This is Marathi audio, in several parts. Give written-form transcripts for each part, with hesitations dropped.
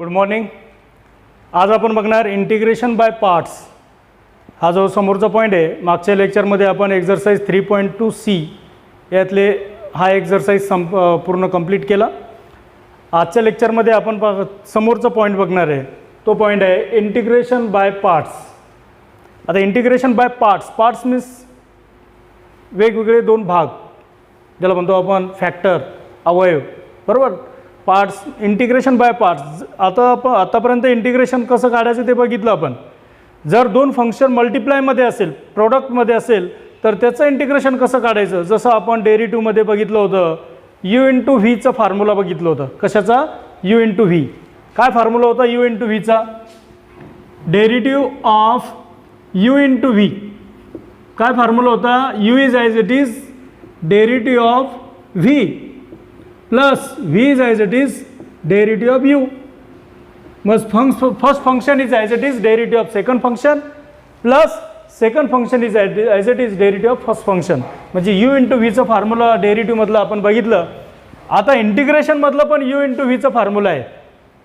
Good morning. आज आपण बघणार इंटिग्रेशन बाय पार्ट्स. हा जो समोरचा पॉईंट आहे, मागच्या लेक्चरमध्ये आपण एक्झरसाइज 3.2C यातले हा एक्झरसाइज पूर्ण कंप्लीट केला. आजच्या लेक्चरमध्ये आपण समोरचा पॉईंट बघणार आहे. तो पॉईंट आहे इंटिग्रेशन बाय पार्ट्स. आता इंटिग्रेशन बाय पार्ट्स मीन्स वेगवेगळे दोन भाग, ज्याला म्हणतो आपण फॅक्टर, अवयव, बरोबर. Parts, integration by parts. आतापर्यंत इंटिग्रेशन कसं काढायचं ते बघितलं आपण. जर दोन फंक्शन मल्टिप्लायमध्ये असेल, प्रोडक्टमध्ये असेल, तर त्याचं इंटिग्रेशन कसं काढायचं. जसं आपण डेरिव्हेटिव्हमध्ये बघितलं होतं, यू इंटू व्हीचं फॉर्म्युला बघितलं होतं. कशाचा? U into V. काय फॉर्म्युला होता यू इंटू व्हीचा? Derivative of you into V. काय फॉर्म्युला होता? U is as it is derivative of V plus V is as it is derivative of U. मग first function is as it is derivative of second function plus second function is as it is derivative of first function. म्हणजे यू इंटू व्हीचं फॉर्म्युला डेरिव्हेटिव्हमधलं आपण बघितलं. आता इंटिग्रेशनमधलं पण यू इंटू व्हीचं फॉर्म्युला आहे,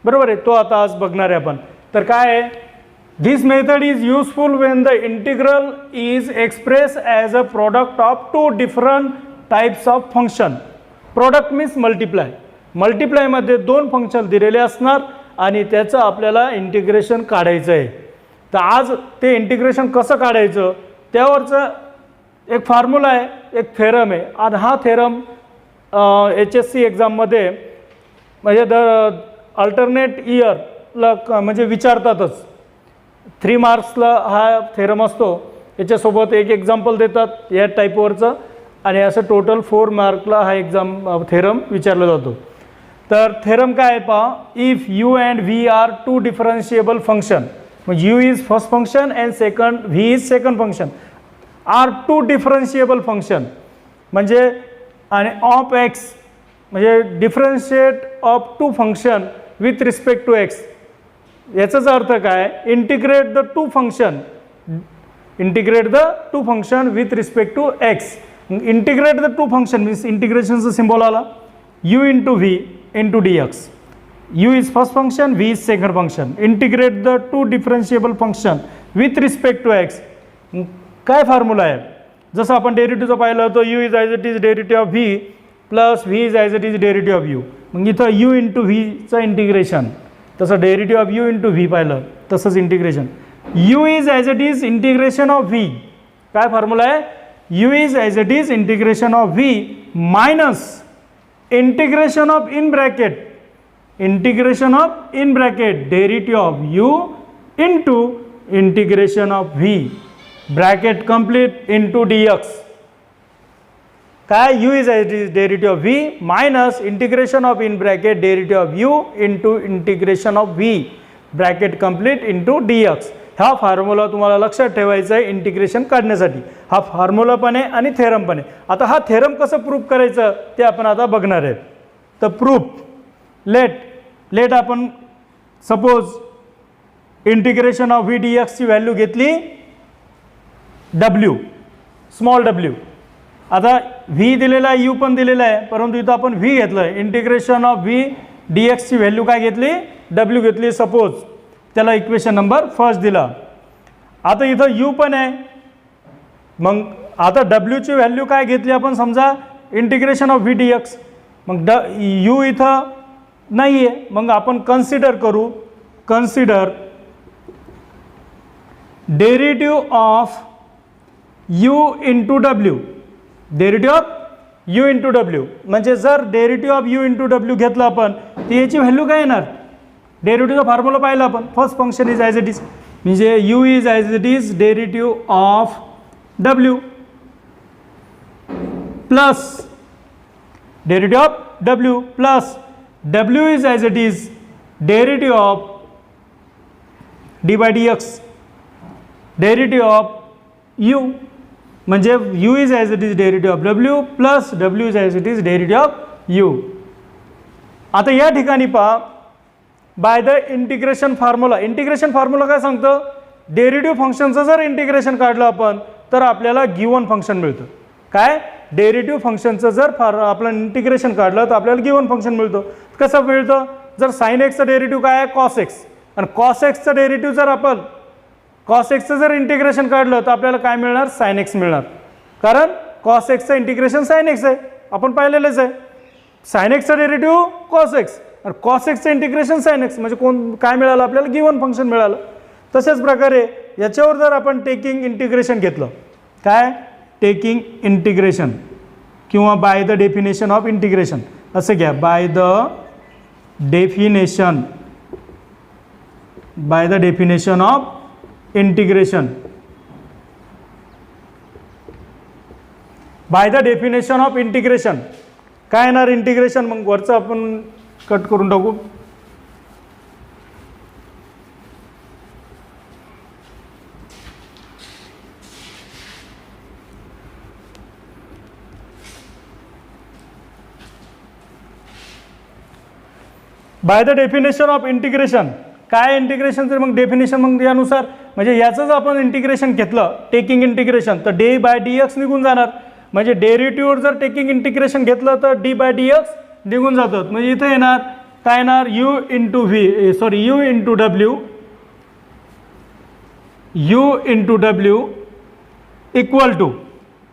बरोबर आहे. तो आता आज बघणार आहे आपण. तर काय आहे? This method is useful when the integral is express as a product of two different types of function. Product means multiply. मल्टिप्लायमध्ये दोन फंक्शन दिलेले असणार आणि त्याचं आपल्याला इंटिग्रेशन काढायचं आहे. तर आज ते इंटिग्रेशन कसं काढायचं त्यावरचं एक फॉर्म्युला आहे, एक थेरम आहे. आणि हा थेरम HSC एक्झाममध्ये म्हणजे अल्टरनेट इयरला म्हणजे विचारतातच. 3 मार्क्सला हा थेरम असतो. याच्यासोबत एक एक्झाम्पल देतात या टाईपवरचं, आणि असं टोटल 4 मार्कला हा थेरम विचारला जातो. तर थेरम काय आहे पहा. If U and V are two differentiable function, म्हणजे U is first function and second V is second function, are two differentiable function म्हणजे आणि ऑफ एक्स म्हणजे differentiate of two function with respect to X. याचाच अर्थ काय? Integrate the two function, integrate the two function with respect to X. Integrate the two function means इंटिग्रेशनचा सिम्बॉल आला U into V into D X. You is first function, V is second function. Integrate the two differentiable function with respect to X. काय फॉर्म्युला आहे? जसं आपण डेरिव्हेटिव्हचं पाहिलं तर U is as it is derivative of V plus V is as it is derivative of U. मग इथं यू इंटू व्हीचं इंटिग्रेशन, तसं derivative of you into V पाहिलं तसंच integration. U is as it is integration of V. काय फॉर्म्युला आहे? U is as it is integration of V minus integration of in bracket, integration of in bracket derivative of you into integration of V bracket complete into D X. काय? U is as it is derivative of V minus integration of in bracket derivative of you into integration of V bracket complete into D X. हा फॉर्म्युला तुम्हाला लक्षात ठेवायचा आहे इंटिग्रेशन काढण्यासाठी. हा फॉर्म्युला पण आहे आणि थेरम पण आहे. आता हा थेरम कसं प्रूफ करायचं ते आपण आता बघणार आहे. तर प्रूफ लेट आपण suppose integration of V D एक्सची व्हॅल्यू घेतली डब्ल्यू, स्मॉल डब्ल्यू. आता व्ही दिलेला आहे, यू पण दिलेला आहे, परंतु इथं आपण व्ही घेतलं आहे. इंटिग्रेशन ऑफ व्ही डी एक्सची व्हॅल्यू काय घेतली? डब्ल्यू घेतली. सपोज त्याला इक्वेशन नंबर फर्स्ट दिला. आता इथं यू पण आहे. मग आता डब्ल्यूची व्हॅल्यू काय घेतली आपण? समजा integration of V D x. मग यू इथं नाही आहे. मग आपण कन्सिडर करू, consider derivative of you into W, derivative of you into W. म्हणजे जर derivative of you into W घेतलं आपण तर याची व्हॅल्यू काय येणार? डेरिव्हेटिव्हचा फॉर्म्युला पाहिला आपण. First function is as it is म्हणजे U is as it is derivative of W plus derivative of W plus W is as it is derivative of D by D X derivative of U. म्हणजे U is as it is derivative of W plus W is as it is derivative of U. आता या ठिकाणी पहा by the integration formula. Integration formula काय सांगतं? डेरिव्हेटिव्ह फंक्शनचं जर इंटिग्रेशन काढलं आपण तर आपल्याला गिवन फंक्शन मिळतं. काय? डेरिव्हेटिव्ह फंक्शनचं जर आपलं इंटिग्रेशन काढलं तर आपल्याला गिवन फंक्शन मिळतं. कसं मिळतं? जर साइन एक्सचं डेरिव्हेटिव्ह काय आहे कॉस एक्स, आणि कॉस एक्सचं डेरिव्हेटिव्ह जर आपण कॉस एक्सचं जर इंटिग्रेशन काढलं तर आपल्याला काय मिळणार साइन एक्स मिळणार, कारण कॉस एक्सचं इंटिग्रेशन साइन एक्स आहे, आपण पाहिलेलंच आहे. साइन एक्सचं डेरिव्हेटिव्ह कॉस एक्स आणि कॉस एक्सचं इंटिग्रेशन साइन एक्स, म्हणजे काय मिळालं आपल्याला गिवन फंक्शन मिळालं. तशाच प्रकारे याच्यावर जर आपण टेकिंग इंटिग्रेशन घेतलं, काय टेकिंग इंटिग्रेशन किंवा bye the definition of integration असं घ्या, bye the definition of integration, bye the definition of integration काय येणार इंटिग्रेशन, मग वरचं आपण कट करून टाकू. Bye the definition of integration काय इंटिग्रेशनचं मग डेफिनेशन, मग यानुसार म्हणजे याचंच आपण इंटिग्रेशन घेतलं टेकिंग इंटिग्रेशन तर डी बाय डी एक्स निघून जाणार, म्हणजे डेरिव्हेटिव्हवर जर टेकिंग इंटिग्रेशन घेतलं तर डी बाय डी एक्स निघून जातात. म्हणजे इथं येणार काय येणार u into v, sorry u into डब्ल्यू equal to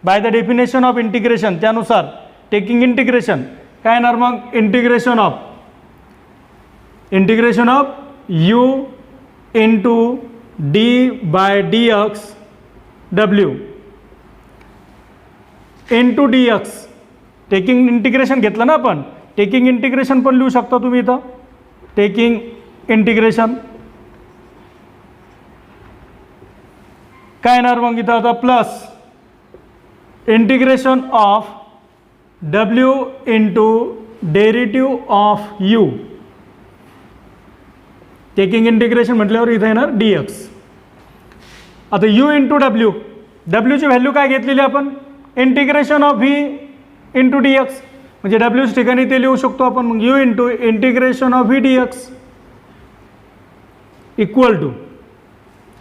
by the definition of integration त्यानुसार टेकिंग इंटिग्रेशन काय येणार मग integration of you into d by D x डब्ल्यू into D x. Taking integration घेतलं ना आपण, टेकिंग इंटिग्रेशन पण लिहू शकता तुम्ही इथं, टेकिंग इंटिग्रेशन काय येणार मग इथं आता plus integration of W into derivative of U. Taking integration म्हटल्यावर इथं येणार डी एक्स. आता यू इंटू डब्ल्यूची व्हॅल्यू काय घेतलेली आपण integration of V into D X, म्हणजे डब्ल्यूच ठिकाणी ते लिहू शकतो आपण, मग U into integration of V D X equal to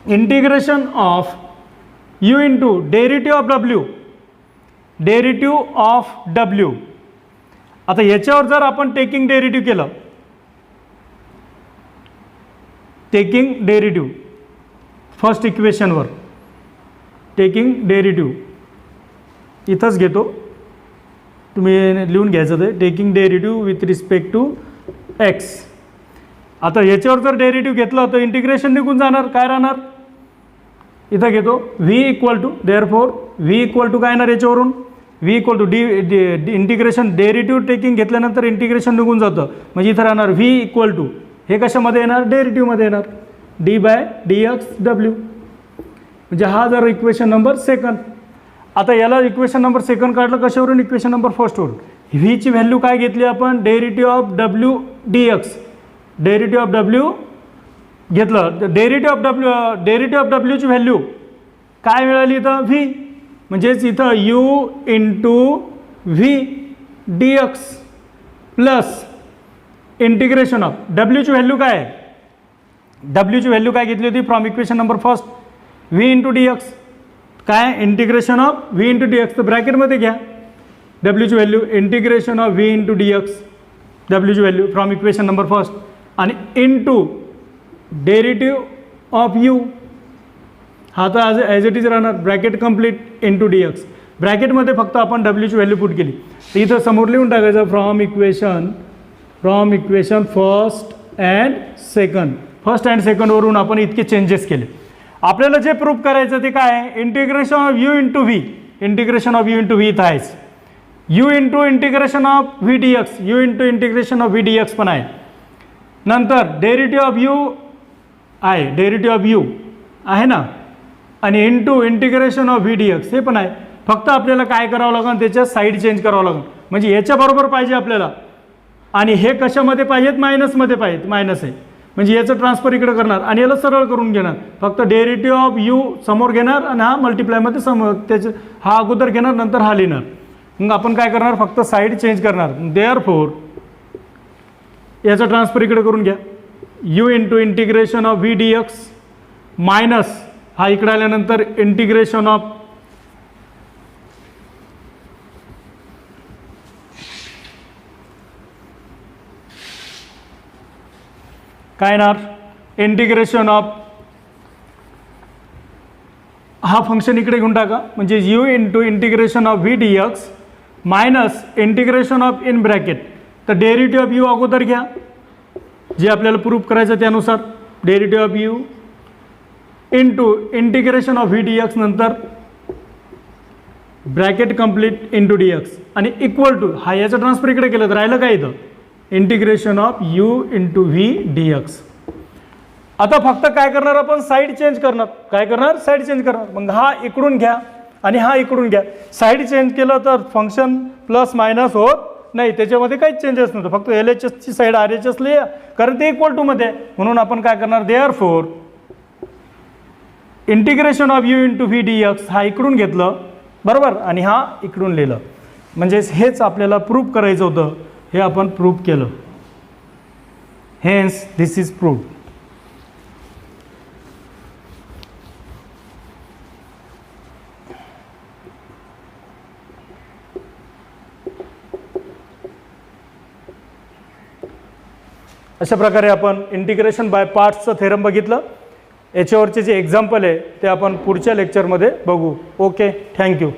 integration of you into derivative of W. आता याच्यावर जर आपण टेकिंग डेरिव्हेटिव्ह केलं, टेकिंग डेरिव्हेटिव्ह फर्स्ट इक्वेशनवर टेकिंग डेरिव्हेटिव्ह इथंच घेतो, तुम्ही लिहून घ्यायचं ते taking derivative with respect to x. आता याच्यावर जर डेरिव्हेटिव्ह घेतलं तर इंटिग्रेशन निघून जाणार, काय राहणार इथं घेतो v equal to therefore v equal to काय येणार याच्यावरून v equal to d integration derivative taking घेतल्यानंतर इंटिग्रेशन निघून जातं, म्हणजे इथं राहणार व्ही इक्वल टू हे कशामध्ये येणार डेरिव्हेटिव्हमध्ये येणार डी बाय डी एक्स डब्ल्यू, म्हणजे हा जर इक्वेशन नंबर सेकंड. आता याला इक्वेशन नंबर सेकंड काढलं कशावरून इक्वेशन नंबर फर्स्टवरून. व्हीची व्हॅल्यू काय घेतली आपण derivative of W D X, derivative of W घेतलं, डेरिव्हेटिव्ह ऑफ डब्ल्यूची व्हॅल्यू काय मिळाली इथं व्ही, म्हणजेच इथं U into V D X plus integration of डब्ल्यूची व्हॅल्यू काय आहे, डब्ल्यूची व्हॅल्यू काय घेतली होती from equation number first V into D X, काय integration of V into D X, तर ब्रॅकेटमध्ये घ्या डब्ल्यूची value integration of V into D X डब्ल्यूची value from equation number first आणि इंटू डेरिव्हेटिव्ह ऑफ यू, हा तर ॲज इट इज राहणार bracket complete into D X. ब्रॅकेटमध्ये फक्त आपण डब्ल्यूची व्हॅल्यू पुट केली, तर इथं समोर लिहून टाकायचं फ्रॉम इक्वेशन फर्स्ट अँड सेकंडवरून आपण इतके चेंजेस केले. आपल्याला जे प्रूफ करायचं ते काय आहे integration of you into V, integration of you into V इथं आहेच, you into integration of V D X, you into integration of V D x पण आहे, नंतर डेरिव्हेटिव्ह ऑफ यू आहे, डेरिव्हेटिव्ह ऑफ यू आहे ना, आणि into integration of V D x हे पण आहे. फक्त आपल्याला काय करावं लागेल त्याच्या साईड चेंज करावं लागेल, म्हणजे याच्याबरोबर पाहिजे आपल्याला आणि हे कशामध्ये पाहिजेत मायनसमध्ये पाहिजेत, मायनस आहे म्हणजे याचं ट्रान्सफर इकडे करणार आणि याला सरळ करून घेणार, फक्त डेरिव्हेटिव्ह ऑफ यू समोर घेणार आणि हा मल्टिप्लायमध्ये समोर त्याचं हा अगोदर घेणार नंतर हा लिहिणार. मग आपण काय करणार फक्त साईड चेंज करणार, देअरफॉर याचं ट्रान्सफर इकडे करून घ्या you into integration of V D X minus हा इकडे आल्यानंतर इंटिग्रेशन ऑफ काय येणार, इंटिग्रेशन ऑफ हा फंक्शन इकडे घेऊन टाका, म्हणजे U into integration of V D X minus integration of in bracket, तर डेरिव्हेटिव्ह ऑफ यू अगोदर घ्या जे आपल्याला प्रूफ करायचं त्यानुसार, derivative of you into integration of V D X नंतर bracket complete into D X आणि इक्वल टू हा याचं ट्रान्सफर इकडे केलं तर राहिलं काय इथं, integration of you into V D X. आता फक्त काय करणार आपण, साईड चेंज करणार. काय करणार, साईड चेंज करणार. मग हा इकडून घ्या आणि हा इकडून घ्या. साईड चेंज केलं तर फंक्शन प्लस मायनस होत नाही, त्याच्यामध्ये काहीच चेंजेस नव्हतं, फक्त एल एच एसची साईड आर एच एस लिहा कारण ते इक्वल टूमध्ये आहे. म्हणून आपण काय करणार, therefore integration of you into V D X हा इकडून घेतलं बरोबर आणि हा इकडून लिहिलं, म्हणजेच हेच आपल्याला प्रूफ करायचं होतं, हे आपण प्रूफ केलं. Hence this is proof. अशा प्रकारे आपण इंटिग्रेशन बाय पार्ट्सचं थेरम बघितलं. याच्यावरचे जे एक्झाम्पल आहे ते आपण पुढच्या लेक्चरमध्ये बघू. Okay, thank you.